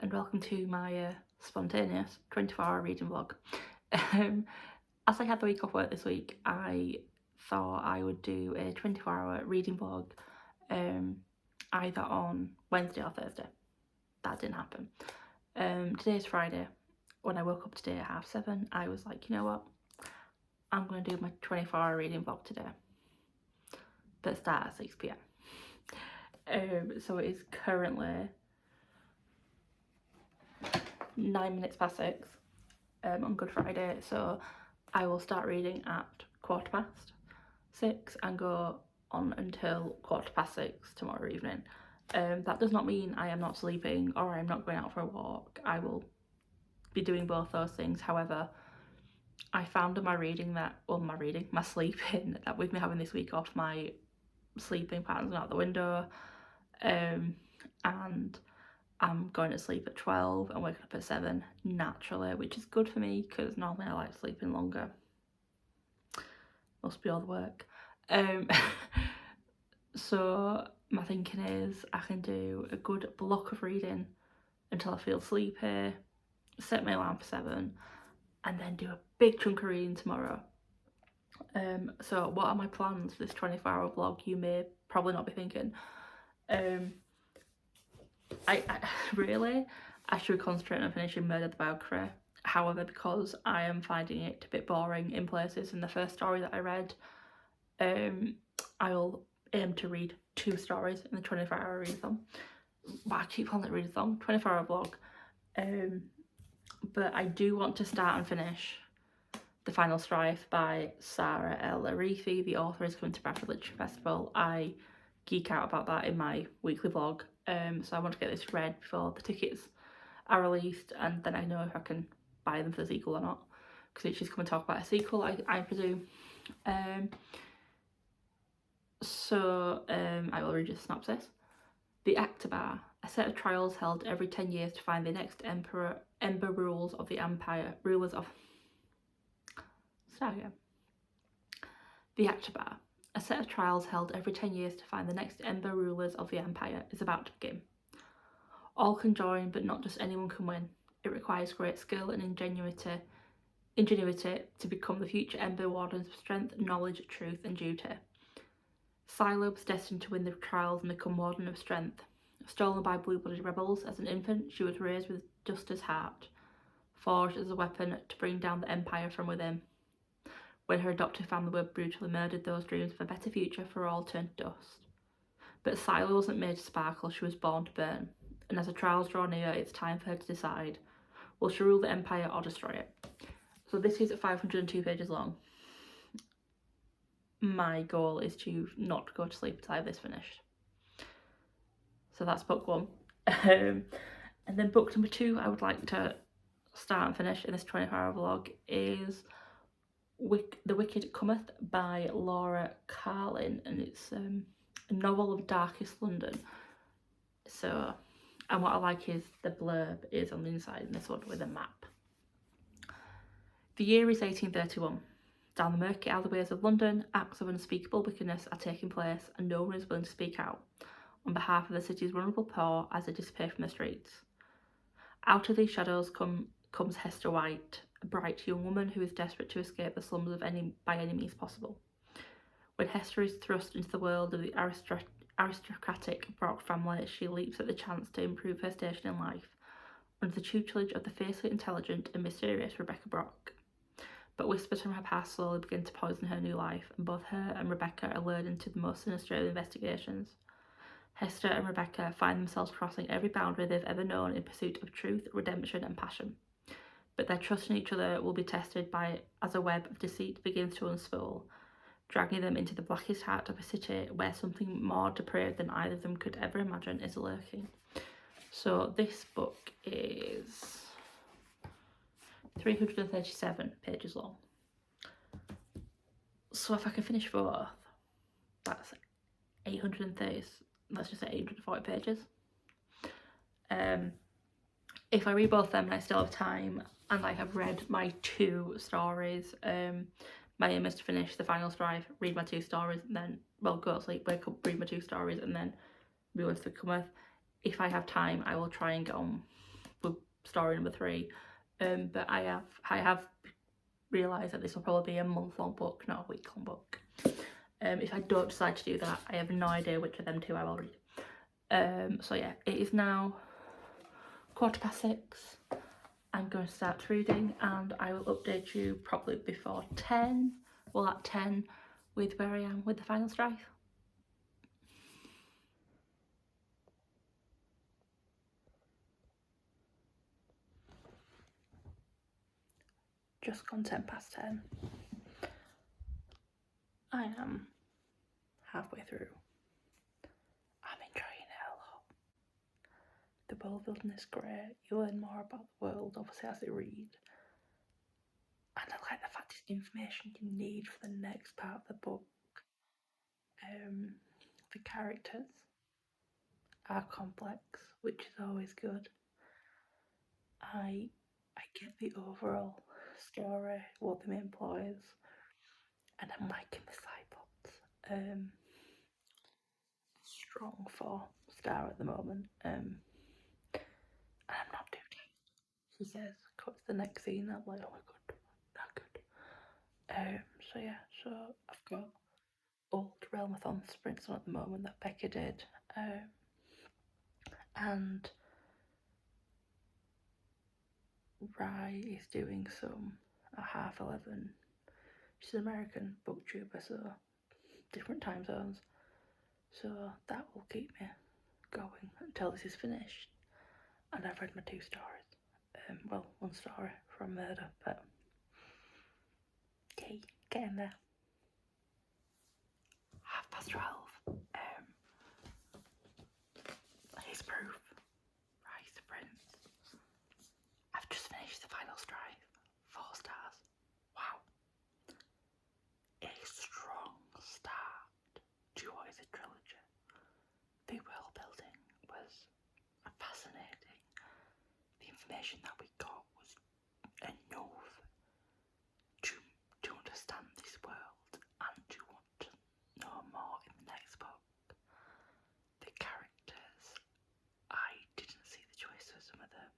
and welcome to my spontaneous 24-hour reading vlog. As I had the week off work this week, I thought I would do a 24-hour reading vlog either on Wednesday or Thursday. That didn't happen. Today's Friday. When I woke up today at 7:30, I was like, you know what? I'm going to do my 24-hour reading vlog today. But start at 6 p.m. So it is currently 9 minutes past 6 on Good Friday, so I will start reading at 6:15 and go on until 6:15 tomorrow evening. That does not mean I am not sleeping or I'm not going out for a walk. I will be doing both those things. However, I found in my sleeping, that with me having this week off, my sleeping pattern's out the window, and I'm going to sleep at 12 and waking up at 7 naturally, which is good for me because normally I like sleeping longer. Must be all the work. So my thinking is I can do a good block of reading until I feel sleepy, set my alarm for 7, and then do a big chunk of reading tomorrow. So what are my plans for this 24-hour vlog? You may probably not be thinking. I should concentrate on finishing Murder the Biography. However, because I am finding it a bit boring in places in the first story that I read, I will aim to read 2 stories in the 24-hour readathon. But I keep calling it readathon, 24-hour vlog. But I do want to start and finish The Final Strife by Sarah L. Arifi. The author is coming to Bradford Literature Festival. I geek out about that in my weekly vlog. So I want to get this read before the tickets are released, and then I know if I can buy them for the sequel or not, because she's come and talk about a sequel, I presume. I will read a synopsis. The Aktabar, a set of trials held every 10 years to find the next emperor rulers of the empire. The Aktabar, a set of trials held every 10 years to find the next ember rulers of the empire, is about to begin. All can join, but not just anyone can win. It requires great skill and ingenuity to become the future ember wardens of strength, knowledge, truth, and duty. Silo was destined to win the trials and become warden of strength. Stolen by blue-blooded rebels as an infant, she was raised with justice heart, forged as a weapon to bring down the empire from within. When her adoptive family were brutally murdered, those dreams of a better future for all turned to dust. But Silo wasn't made to sparkle, she was born to burn. And as the trials draw near, it's time for her to decide, will she rule the empire or destroy it? So this is 502 pages long. My goal is to not go to sleep until I have this finished. So that's book 1. And then book number 2 I would like to start and finish in this 24-hour vlog is The Wicked Cometh by Laura Carlin, and it's a novel of darkest London. So, and what I like is the blurb is on the inside in this one with a map. The year is 1831. Down the murky alleyways of London, acts of unspeakable wickedness are taking place, and no one is willing to speak out on behalf of the city's vulnerable poor as they disappear from the streets. Out of these shadows comes Hester White, a bright young woman who is desperate to escape the slums by any means possible. When Hester is thrust into the world of the aristocratic Brock family, she leaps at the chance to improve her station in life under the tutelage of the fiercely intelligent and mysterious Rebecca Brock. But whispers from her past slowly begin to poison her new life, and both her and Rebecca are lured into the most sinister of investigations. Hester and Rebecca find themselves crossing every boundary they've ever known in pursuit of truth, redemption, and passion. But their trust in each other will be tested as a web of deceit begins to unspool, dragging them into the blackest heart of a city where something more depraved than either of them could ever imagine is lurking. So this book is 337 pages long. So if I can finish both, that's 830, let's just say 840 pages. If I read both of them and I still have time and I have read my 2 stories, my aim is to finish The Final Strife, read my 2 stories, and then, well, go to sleep, wake up, read my 2 stories, and then move on to The Cometh. If I have time, I will try and get on story number 3. But I have realised that this will probably be a month-long book, not a week-long book. If I don't decide to do that, I have no idea which of them 2 I will read. So yeah, it is now 6:15. I'm going to start reading, and I will update you probably before 10, well at 10, with where I am with the final strife. Just gone 10:10. I am halfway through. I'm enjoying it a lot. The world building is great. You learn more about the world, obviously, as you read. And I like the fact it's information you need for the next part of the book. The characters are complex, which is always good. I get the overall story, what the main plot is, and I'm liking the side plots. Strong for Star at the moment. And I'm not too tight. She says, cut to the next scene. I'm like, oh my god, not good. So yeah, so I've got old Realmathon sprints on at the moment that Becca did. And Rye is doing some at 11:30. She's an American booktuber, so different time zones. So that will keep me going until this is finished. And I've read my 2 stories. Well, 1 story from Murder, but okay, getting there. 12:30. Here's proof. Rise the Prince. I've just finished the final strife. 4 stars. Wow. A strong start to what is a trilogy. The world building was fascinating. The information that we got was enough to understand this world and to want to know more in the next book. The characters, I didn't see the choice for some of them.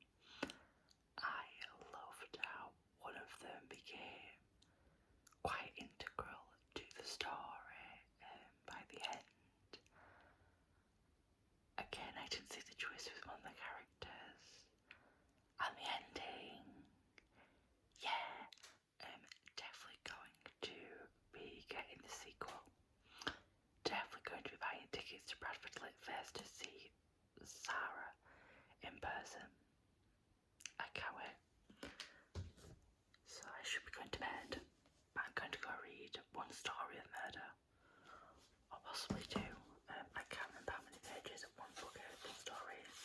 I loved how one of them became quite integral to the story by the end. Again, I didn't see the choice with one of the characters. And the ending, yeah, definitely going to be getting the sequel. Definitely going to be buying tickets to Bradford Lit Fest to see Sarah in person. I can't wait. So I should be going to bed. I'm going to go read 1 story of Murder, or possibly 2. I can't remember how many pages of 1 book the story is.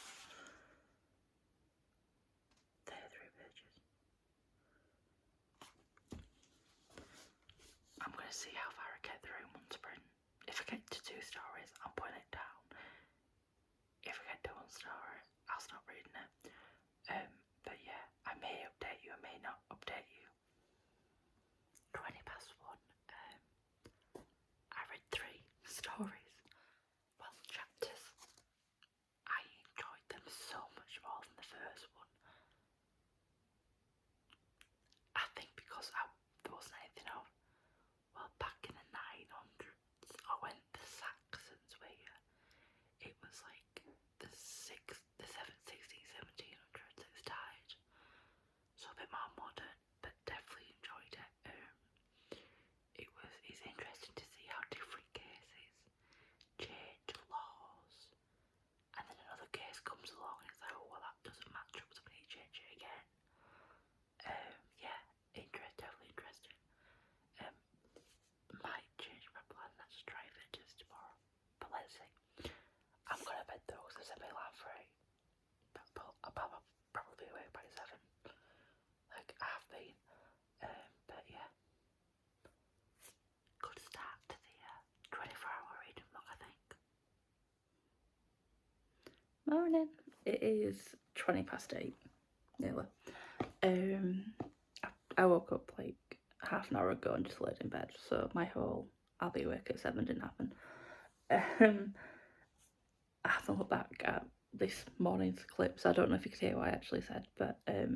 33 pages. I'm going to see how far I get through in 1 sprint. If I get to 2 stories, I'm putting it down. If I get to 1 story, I'll stop reading it. But yeah, I may update you, I may not update you. 1:20. I read 3 stories. Well, chapters. I enjoyed them so much more than the first one. I think because there wasn't anything of, well, back in the 900s, or when the Saxons were here, it was like the 1600s, 1700s, it was died. So a bit more modern, but definitely enjoyed it. It's interesting to see how different cases change laws, and then another case comes along and it's like, oh well, that doesn't match up, so we need to change it again. Yeah, definitely interesting. Might change my plan, let's try it just tomorrow, but let's see. I'm going to bed though, because I set my alarm for 8. I'll probably be awake by 7, like I have been. But yeah, good start to the 24-hour reading vlog, I think. Morning. It is 8:20, nearly. I woke up like half an hour ago and just laid in bed, so my whole I'll be awake at 7 didn't happen. I haven't looked back at this morning's clips. I don't know if you could hear what I actually said, but I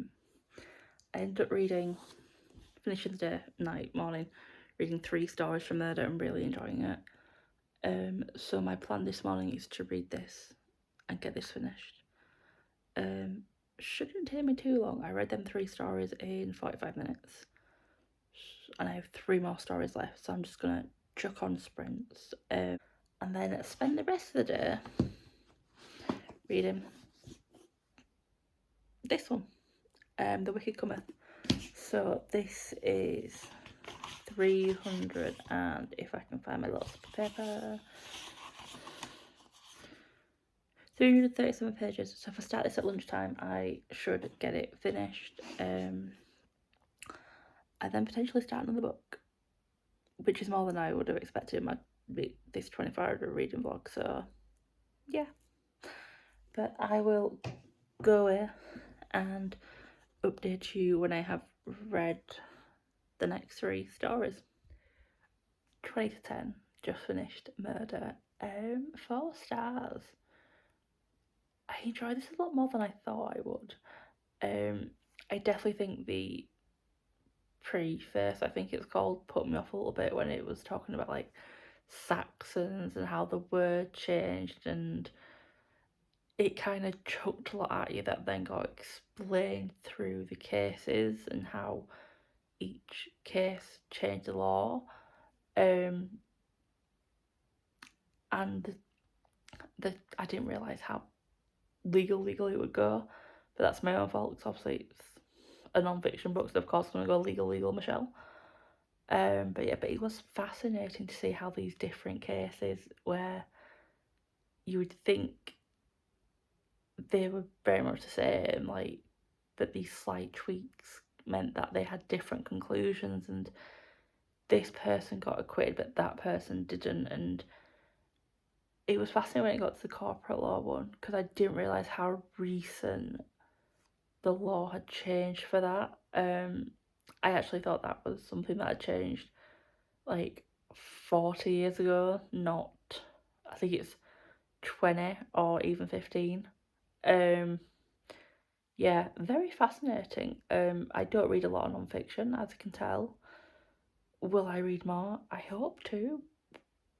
ended up finishing the day, night, morning, reading 3 stories from Murder and really enjoying it. So my plan this morning is to read this and get this finished. Shouldn't take me too long. I read them 3 stories in 45 minutes. And I have 3 more stories left, so I'm just gonna chuck on sprints. And then spend the rest of the day reading this one, The Wicked Cometh. So this is 300, and if I can find my little slip of paper, 337 pages. So if I start this at lunchtime, I should get it finished. And then potentially start another book, which is more than I would have expected in this 24-hour reading vlog. So yeah, but I will go away and update you when I have read the next 3 stories. 20 to 10, just finished Murder. 4 stars. I enjoyed this a lot more than I thought I would. I definitely think the preface, I think it's called, put me off a little bit when it was talking about like Saxons and how the word changed, and it kind of chucked a lot at you that then got explained through the cases and how each case changed the law. And I didn't realise how legal it would go, but that's my own fault because obviously it's a non-fiction book, so of course I'm going to go legal Michelle. But it was fascinating to see how these different cases where you would think they were very much the same, like, but these slight tweaks meant that they had different conclusions, and this person got acquitted but that person didn't. And it was fascinating when it got to the corporate law one, because I didn't realise how recent the law had changed for that. I actually thought that was something that had changed like 40 years ago, not, I think it's 20 or even 15. Yeah, very fascinating. I don't read a lot of non-fiction, as you can tell. Will I read more? I hope to,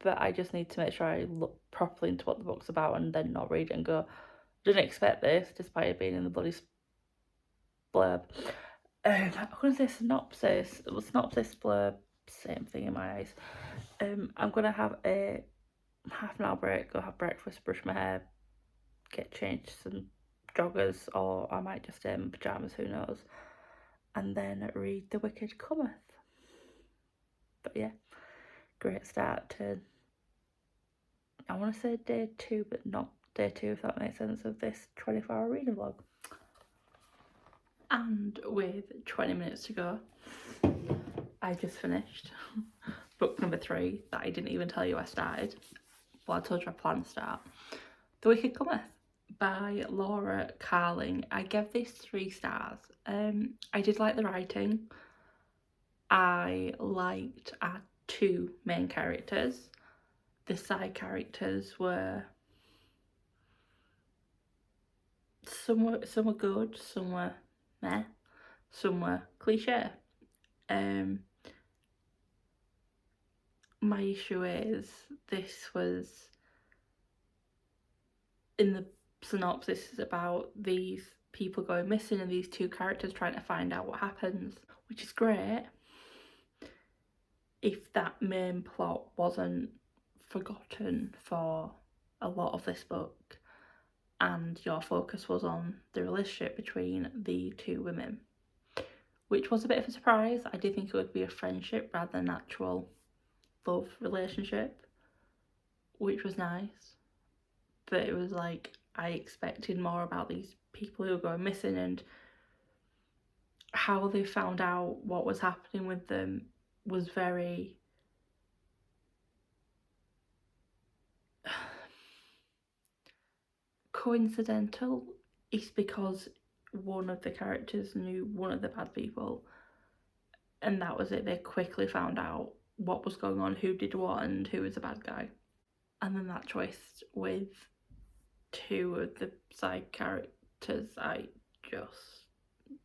but I just need to make sure I look properly into what the book's about and then not read it and go, didn't expect this, despite it being in the bloody blurb. I'm going to say synopsis. Well, synopsis, blurb, same thing in my eyes. I'm going to have a half an hour break, go have breakfast, brush my hair, get changed, some joggers, or I might just stay in my pyjamas, who knows, and then read The Wicked Cometh. But yeah, great start to, I want to say day 2, but not day 2, if that makes sense, of this 24-hour reading vlog. And with 20 minutes to go, I just finished book number 3 that I didn't even tell you I started. Well, I told you I planned to start. The Wicked Cometh by Laura Carling. I gave this 3 stars. I did like the writing. I liked our 2 main characters. The side characters were some were good, some were meh, some were cliche. My issue is this was, in the synopsis, is about these people going missing and these 2 characters trying to find out what happens, which is great if that main plot wasn't forgotten for a lot of this book and your focus was on the relationship between the 2 women, which was a bit of a surprise. I did think it would be a friendship rather than an actual love relationship, which was nice, but it was like I expected more about these people who were going missing and how they found out what was happening with them was very coincidental. It's because one of the characters knew one of the bad people, and that was it. They quickly found out what was going on, who did what, and who was the bad guy. And then that twist with 2 of the side characters I just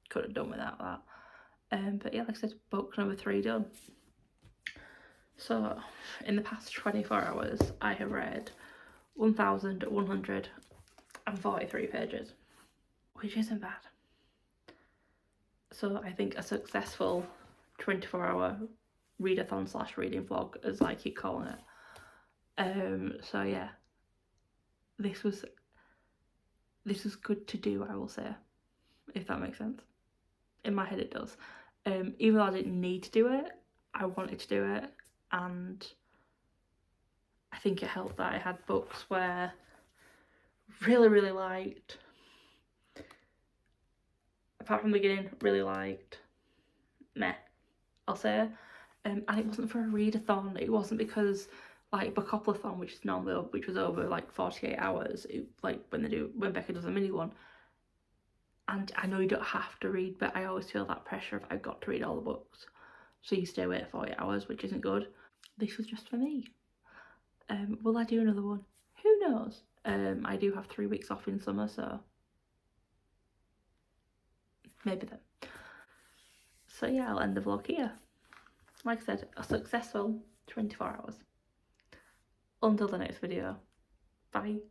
could have done without that. But yeah, like I said, book number 3 done. So in the past 24 hours I have read 1,143 pages, which isn't bad. So I think a successful 24-hour readathon / reading vlog, as I keep calling it. So yeah, this was good to do, I will say, if that makes sense. In my head it does. Even though I didn't need to do it, I wanted to do it, and I think it helped that I had books where really liked, apart from the beginning, really liked, meh, I'll say. And it wasn't for a readathon. It wasn't because like Bookoplathon, which is normally, which was over like 48 hours, like when Becca does a mini one. And I know you don't have to read, but I always feel that pressure of I've got to read all the books. So you stay awake 40 hours, which isn't good. This was just for me. Will I do another one? Who knows? I do have 3 weeks off in summer, so maybe then. So yeah, I'll end the vlog here. Like I said, a successful 24 hours. Until the next video, bye.